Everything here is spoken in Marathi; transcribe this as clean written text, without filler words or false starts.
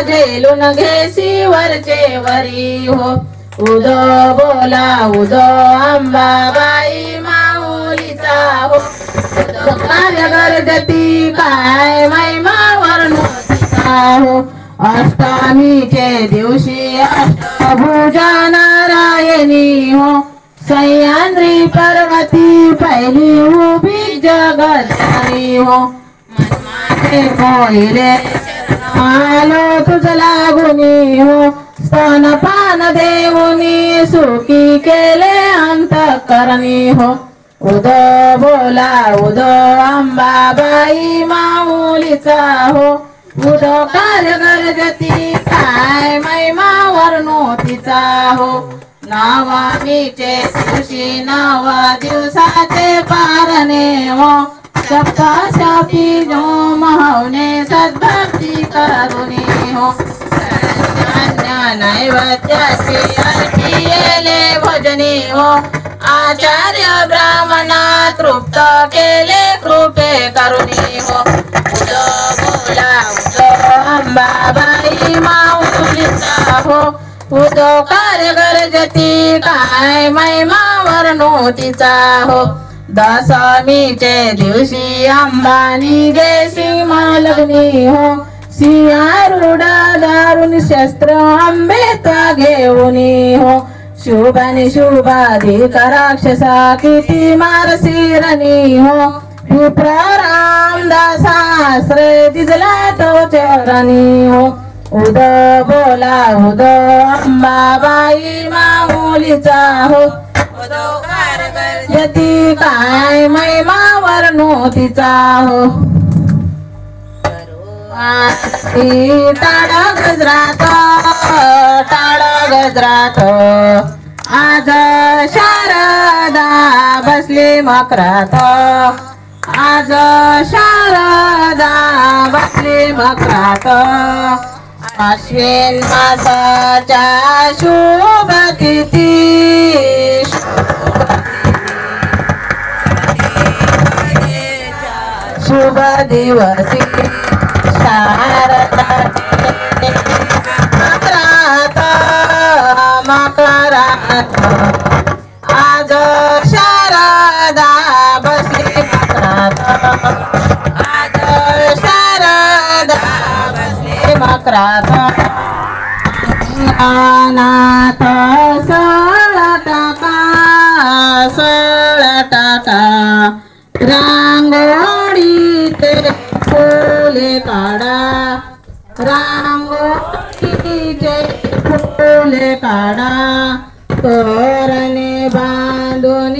झेलून घेसी वरचे वरी हो उदो बोला उदो अंबाबाई माऊलीचा हो उदो कार्य गर्जती काय महिमा वर्णोतीचा हो अष्टमीचे दिवशी अष्टभुजा नारायणी हो सह्याद्री पर्वती पहिली उभी जगदधारी हो मनमाते मोहिले आलो तुझ लागुनी हो स्तनपान देऊनी सुखी केले अंतःकरणी हो उदो बोला उदो अंबाबाई माऊलीचा हो उदो कार्य गर्जती काय महिमा वर्णोतीचा हो नवमीचे दिवशी नव दिवसाचे पारणे हो सप्तशती जो महवने सद्भक्ती करुणी हो नैवेद्याची अर्पिले भजनी हो आचार्य ब्राह्मणा तृप्त केले कृपे करुणी हो उदो बोला उदो अंबाबाई माऊलीचा हो उदो कार्य गर्जती काय महिमा वर्णोतीचा हो दशमीचे दिवशी अंबानी गेसी मालग्नी हो सिंहारूढा दारुण शस्त्र आंबेता घेऊनी हो शुभानी शुभाधिक राक्षसा किती मारशिरणी हो विप्र रामदासाश्रय दिजला तो चरणी हो उदो बोला उदो अंबाबाई माऊलीचा हो उदो कार्य गर्जती काय महिमा वर्णोतीचा हो टाळ गजरात आज शारदा बसली मकरात आज शारदा बसली मकरात अश्विन मासाच्या शुभ तिथी शुभ दिवसी शारदा मकरात आज शारदा बसली मकरात आज शारदा बसली मकरात अनाथ 16 टाका रांगोळीते फुले काढा रांगोळीचे फुले काढा तोरणे बांधून